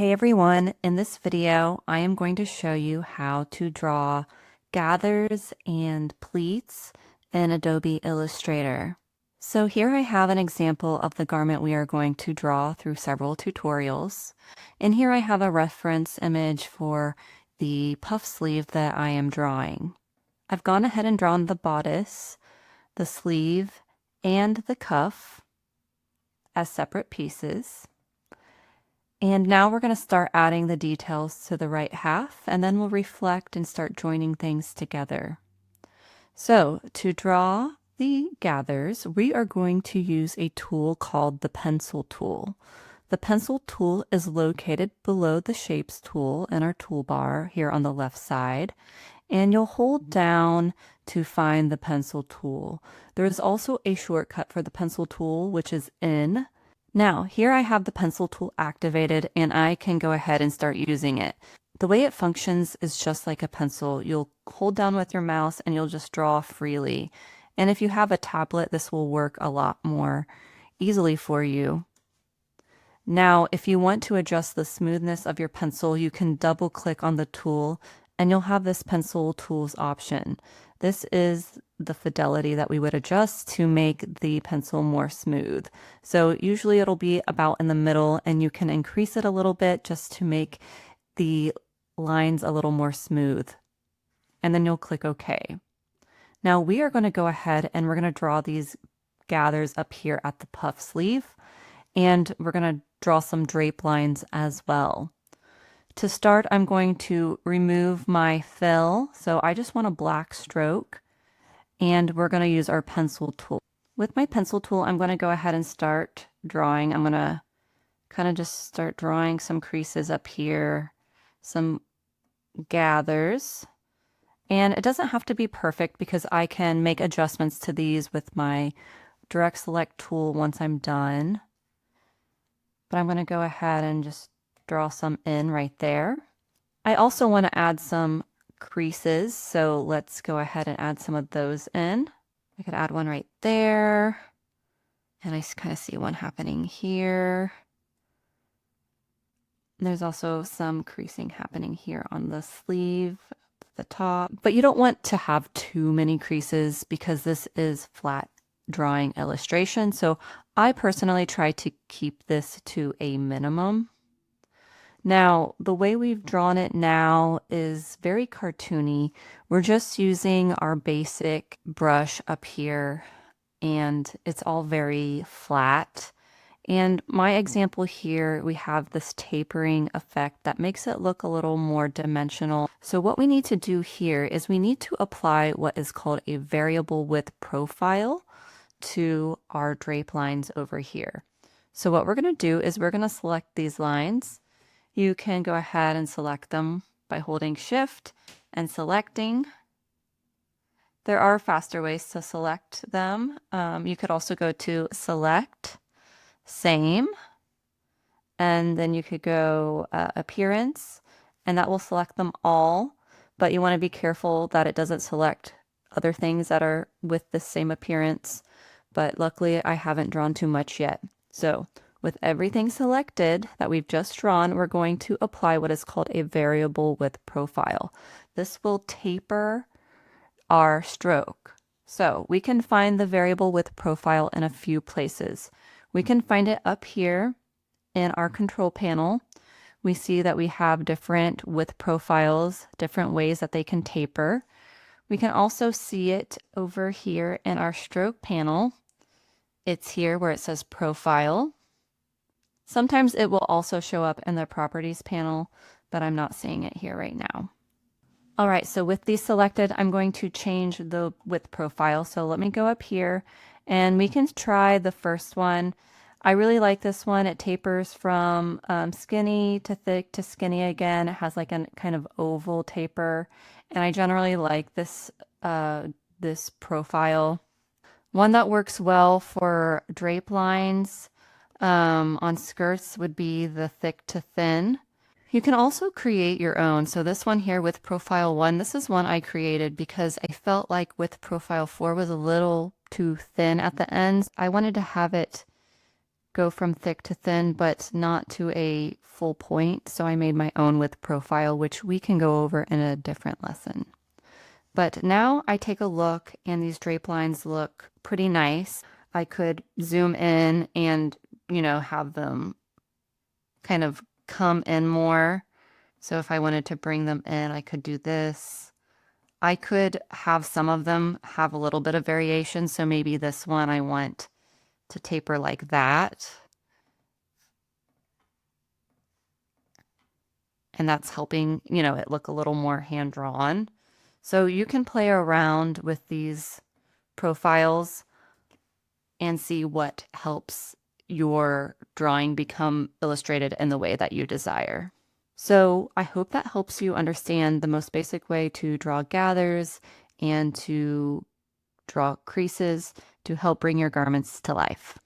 Hey everyone, in this video I am going to show you how to draw gathers and pleats in Adobe Illustrator. So here I have an example of the garment we are going to draw through several tutorials. And here I have a reference image for the puff sleeve that I am drawing. I've gone ahead and drawn the bodice, the sleeve, and the cuff as separate pieces. And now we're going to start adding the details to the right half, and then we'll reflect and start joining things together. So to draw the gathers, we are going to use a tool called the pencil tool. The pencil tool is located below the shapes tool in our toolbar here on the left side, and you'll hold down to find the pencil tool. There is also a shortcut for the pencil tool, which is N. Now, here I have the pencil tool activated and I can go ahead and start using it. The way it functions is just like a pencil. You'll hold down with your mouse and you'll just draw freely. And if you have a tablet, this will work a lot more easily for you. Now, if you want to adjust the smoothness of your pencil, you can double click on the tool and you'll have this pencil tools option. This is the fidelity that we would adjust to make the pencil more smooth. So usually it'll be about in the middle, and you can increase it a little bit just to make the lines a little more smooth. And then you'll click OK. Now we are going to go ahead and we're going to draw these gathers up here at the puff sleeve, and we're going to draw some drape lines as well. To start, I'm going to remove my fill. So I just want a black stroke, and we're going to use our pencil tool. With my pencil tool, I'm going to go ahead and start drawing. I'm going to kind of just start drawing some creases up here, some gathers. And it doesn't have to be perfect because I can make adjustments to these with my direct select tool once I'm done. But I'm going to go ahead and just draw some in right there. I also want to add some creases, so let's go ahead and add some of those in. I could add one right there, and I kind of see one happening here. And there's also some creasing happening here on the sleeve, the top, but you don't want to have too many creases because this is flat drawing illustration. So I personally try to keep this to a minimum. Now, the way we've drawn it now is very cartoony. We're just using our basic brush up here, and it's all very flat. And my example here, we have this tapering effect that makes it look a little more dimensional. So what we need to do here is we need to apply what is called a variable width profile to our drape lines over here. So what we're going to do is we're going to select these lines. You can go ahead and select them by holding Shift and selecting. There are faster ways to select them. You could also go to Select, Same, and then you could go Appearance, and that will select them all. But you want to be careful that it doesn't select other things that are with the same appearance. But luckily, I haven't drawn too much yet. So with everything selected that we've just drawn, we're going to apply what is called a variable width profile. This will taper our stroke. So we can find the variable width profile in a few places. We can find it up here in our control panel. We see that we have different width profiles, different ways that they can taper. We can also see it over here in our stroke panel. It's here where it says profile. Sometimes it will also show up in the properties panel, but I'm not seeing it here right now. All right, so with these selected, I'm going to change the width profile. So let me go up here and we can try the first one. I really like this one. It tapers from skinny to thick to skinny again. It has like a kind of oval taper, and I generally like this, this profile. One that works well for drape lines on skirts would be the thick to thin. You can also create your own. So this one here with profile 1, this is one I created because I felt like with profile 4 was a little too thin at the ends. I wanted to have it go from thick to thin, but not to a full point. So I made my own with profile, which we can go over in a different lesson. But now I take a look and these drape lines look pretty nice. I could zoom in and, have them kind of come in more. So if I wanted to bring them in, I could do this. I could have some of them have a little bit of variation. So maybe this one I want to taper like that. And that's helping, it look a little more hand-drawn. So you can play around with these profiles and see what helps your drawing become illustrated in the way that you desire. So I hope that helps you understand the most basic way to draw gathers and to draw creases to help bring your garments to life.